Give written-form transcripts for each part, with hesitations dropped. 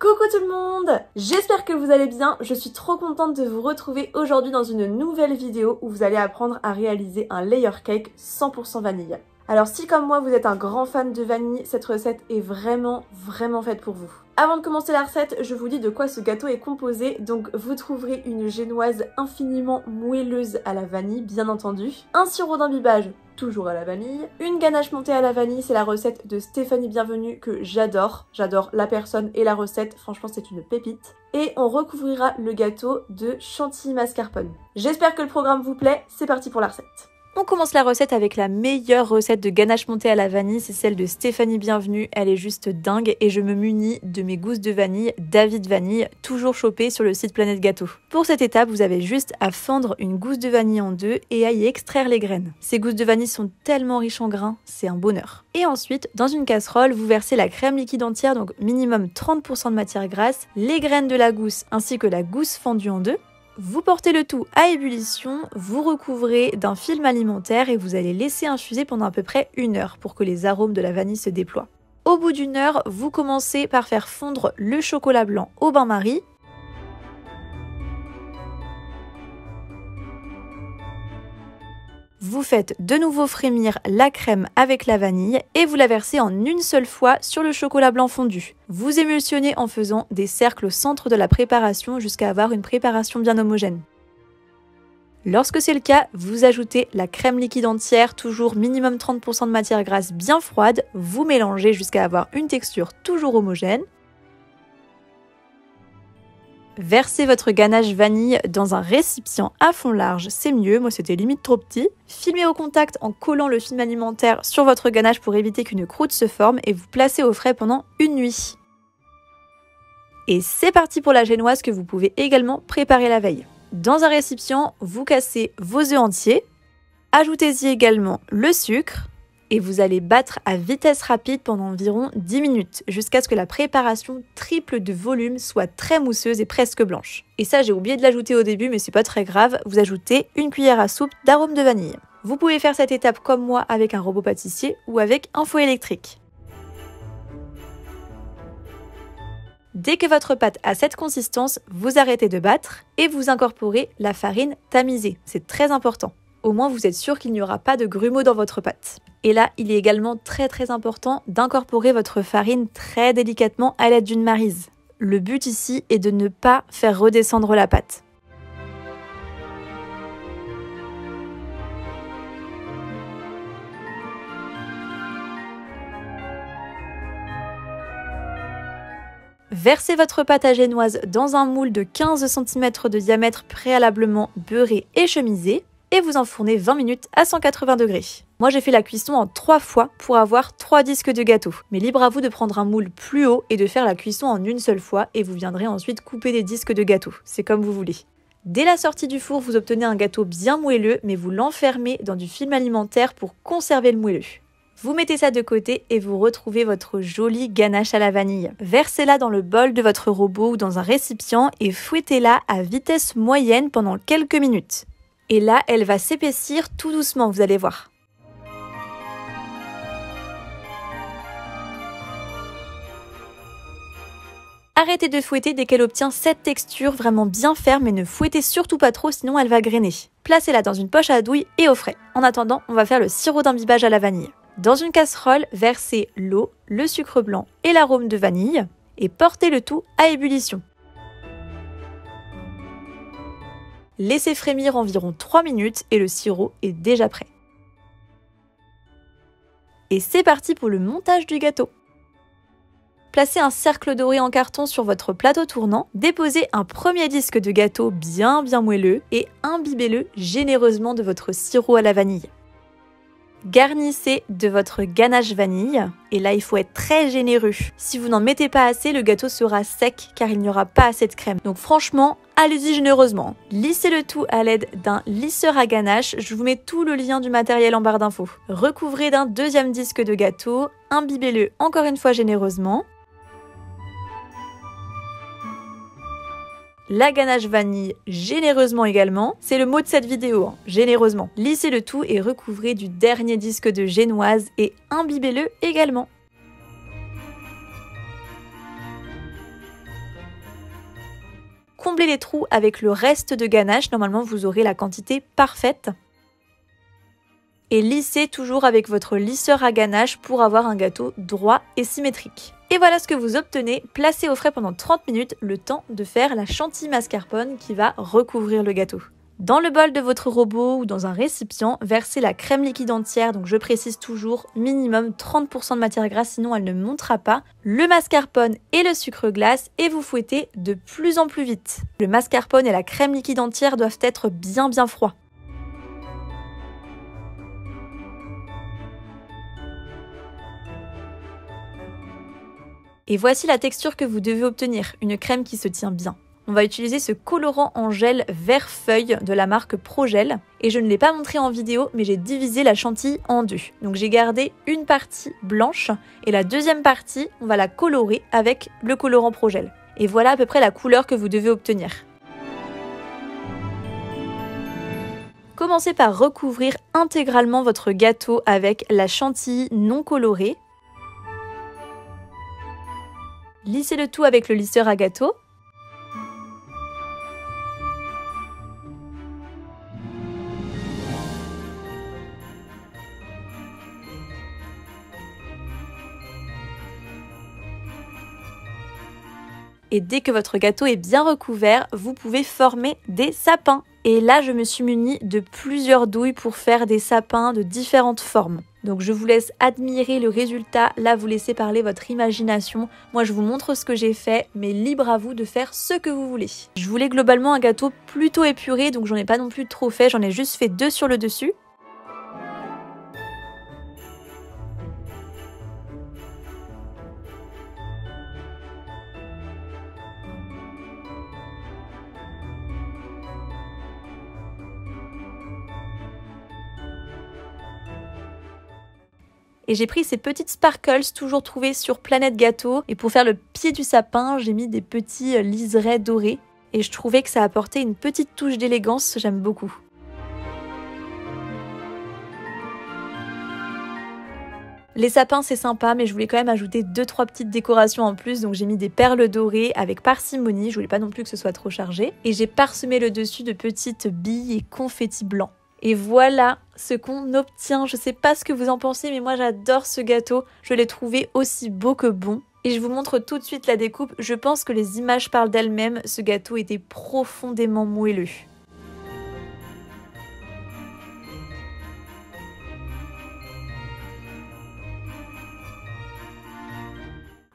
Coucou tout le monde! J'espère que vous allez bien, je suis trop contente de vous retrouver aujourd'hui dans une nouvelle vidéo où vous allez apprendre à réaliser un layer cake 100% vanille. Alors si comme moi vous êtes un grand fan de vanille, cette recette est vraiment faite pour vous. Avant de commencer la recette, je vous dis de quoi ce gâteau est composé. Donc vous trouverez une génoise infiniment moelleuse à la vanille, bien entendu, un sirop d'imbibage, toujours à la vanille, une ganache montée à la vanille, c'est la recette de Stéphanie Bienvenue que j'adore. J'adore la personne et la recette, franchement c'est une pépite. Et on recouvrira le gâteau de chantilly mascarpone. J'espère que le programme vous plaît, c'est parti pour la recette. On commence la recette avec la meilleure recette de ganache montée à la vanille, c'est celle de Stéphanie Bienvenue, elle est juste dingue et je me munis de mes gousses de vanille David Vanille, toujours chopées sur le site Planète Gâteau. Pour cette étape, vous avez juste à fendre une gousse de vanille en deux et à y extraire les graines. Ces gousses de vanille sont tellement riches en grains, c'est un bonheur. Et ensuite, dans une casserole, vous versez la crème liquide entière, donc minimum 30% de matière grasse, les graines de la gousse ainsi que la gousse fendue en deux. Vous portez le tout à ébullition, vous recouvrez d'un film alimentaire et vous allez laisser infuser pendant à peu près 1 heure pour que les arômes de la vanille se déploient. Au bout d'1 heure, vous commencez par faire fondre le chocolat blanc au bain-marie. Vous faites de nouveau frémir la crème avec la vanille et vous la versez en une seule fois sur le chocolat blanc fondu. Vous émulsionnez en faisant des cercles au centre de la préparation jusqu'à avoir une préparation bien homogène. Lorsque c'est le cas, vous ajoutez la crème liquide entière, toujours minimum 30% de matière grasse bien froide. Vous mélangez jusqu'à avoir une texture toujours homogène. Versez votre ganache vanille dans un récipient à fond large, c'est mieux, moi c'était limite trop petit. Filmez au contact en collant le film alimentaire sur votre ganache pour éviter qu'une croûte se forme et vous placez au frais pendant une nuit. Et c'est parti pour la génoise que vous pouvez également préparer la veille. Dans un récipient, vous cassez vos œufs entiers, ajoutez-y également le sucre, et vous allez battre à vitesse rapide pendant environ 10 minutes, jusqu'à ce que la préparation triple de volume soit très mousseuse et presque blanche. Et ça, j'ai oublié de l'ajouter au début, mais c'est pas très grave, vous ajoutez une cuillère à soupe d'arôme de vanille. Vous pouvez faire cette étape comme moi avec un robot pâtissier ou avec un fouet électrique. Dès que votre pâte a cette consistance, vous arrêtez de battre et vous incorporez la farine tamisée, c'est très important. Au moins vous êtes sûr qu'il n'y aura pas de grumeaux dans votre pâte. Et là, il est également très important d'incorporer votre farine très délicatement à l'aide d'une maryse. Le but ici est de ne pas faire redescendre la pâte. Versez votre pâte à génoise dans un moule de 15 cm de diamètre préalablement beurré et chemisé. Et vous enfournez 20 minutes à 180 degrés. Moi j'ai fait la cuisson en 3 fois pour avoir 3 disques de gâteau. Mais libre à vous de prendre un moule plus haut et de faire la cuisson en une seule fois et vous viendrez ensuite couper des disques de gâteau. C'est comme vous voulez. Dès la sortie du four, vous obtenez un gâteau bien moelleux mais vous l'enfermez dans du film alimentaire pour conserver le moelleux. Vous mettez ça de côté et vous retrouvez votre jolie ganache à la vanille. Versez-la dans le bol de votre robot ou dans un récipient et fouettez-la à vitesse moyenne pendant quelques minutes. Et là, elle va s'épaissir tout doucement, vous allez voir. Arrêtez de fouetter dès qu'elle obtient cette texture vraiment bien ferme et ne fouettez surtout pas trop sinon elle va grainer. Placez-la dans une poche à douille et au frais. En attendant, on va faire le sirop d'imbibage à la vanille. Dans une casserole, versez l'eau, le sucre blanc et l'arôme de vanille et portez le tout à ébullition. Laissez frémir environ 3 minutes et le sirop est déjà prêt. Et c'est parti pour le montage du gâteau. Placez un cercle doré en carton sur votre plateau tournant, déposez un premier disque de gâteau bien moelleux et imbibez-le généreusement de votre sirop à la vanille. Garnissez de votre ganache vanille et là il faut être très généreux. Si vous n'en mettez pas assez, le gâteau sera sec car il n'y aura pas assez de crème. Donc franchement, allez-y généreusement. Lissez le tout à l'aide d'un lisseur à ganache. Je vous mets tout le lien du matériel en barre d'infos. Recouvrez d'un deuxième disque de gâteau, imbibez-le encore une fois généreusement. La ganache vanille généreusement également. C'est le mot de cette vidéo, hein, généreusement. Lissez le tout et recouvrez du dernier disque de génoise et imbibez-le également. comblez les trous avec le reste de ganache. Normalement, vous aurez la quantité parfaite. Et lissez toujours avec votre lisseur à ganache pour avoir un gâteau droit et symétrique. Et voilà ce que vous obtenez, placez au frais pendant 30 minutes, le temps de faire la chantilly mascarpone qui va recouvrir le gâteau. Dans le bol de votre robot ou dans un récipient, versez la crème liquide entière, donc je précise toujours minimum 30% de matière grasse, sinon elle ne montera pas, le mascarpone et le sucre glace et vous fouettez de plus en plus vite. Le mascarpone et la crème liquide entière doivent être bien froids. Et voici la texture que vous devez obtenir, une crème qui se tient bien. On va utiliser ce colorant en gel vert feuille de la marque Progel. Et je ne l'ai pas montré en vidéo, mais j'ai divisé la chantilly en deux. Donc j'ai gardé une partie blanche et la deuxième partie, on va la colorer avec le colorant Progel. Et voilà à peu près la couleur que vous devez obtenir. Commencez par recouvrir intégralement votre gâteau avec la chantilly non colorée. Lissez le tout avec le lisseur à gâteau. Et dès que votre gâteau est bien recouvert, vous pouvez former des sapins. Et là, je me suis munie de plusieurs douilles pour faire des sapins de différentes formes. Donc je vous laisse admirer le résultat, là vous laissez parler votre imagination. Moi je vous montre ce que j'ai fait, mais libre à vous de faire ce que vous voulez. Je voulais globalement un gâteau plutôt épuré, donc j'en ai pas non plus trop fait, j'en ai juste fait 2 sur le dessus. Et j'ai pris ces petites sparkles toujours trouvées sur Planète Gâteau. Et pour faire le pied du sapin, j'ai mis des petits liserés dorés. Et je trouvais que ça apportait une petite touche d'élégance, j'aime beaucoup. Les sapins c'est sympa, mais je voulais quand même ajouter 2-3 petites décorations en plus. Donc j'ai mis des perles dorées avec parcimonie, je voulais pas non plus que ce soit trop chargé. Et j'ai parsemé le dessus de petites billes et confettis blancs. Et voilà ce qu'on obtient. Je sais pas ce que vous en pensez, mais moi j'adore ce gâteau. Je l'ai trouvé aussi beau que bon. Et je vous montre tout de suite la découpe. Je pense que les images parlent d'elles-mêmes. Ce gâteau était profondément moelleux.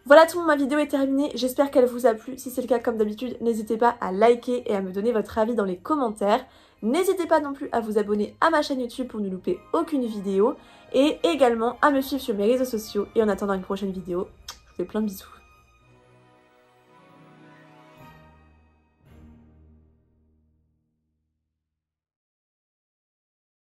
Voilà tout le monde, ma vidéo est terminée, j'espère qu'elle vous a plu. Si c'est le cas, comme d'habitude, n'hésitez pas à liker et à me donner votre avis dans les commentaires. N'hésitez pas non plus à vous abonner à ma chaîne YouTube pour ne louper aucune vidéo. Et également à me suivre sur mes réseaux sociaux. Et en attendant une prochaine vidéo, je vous fais plein de bisous.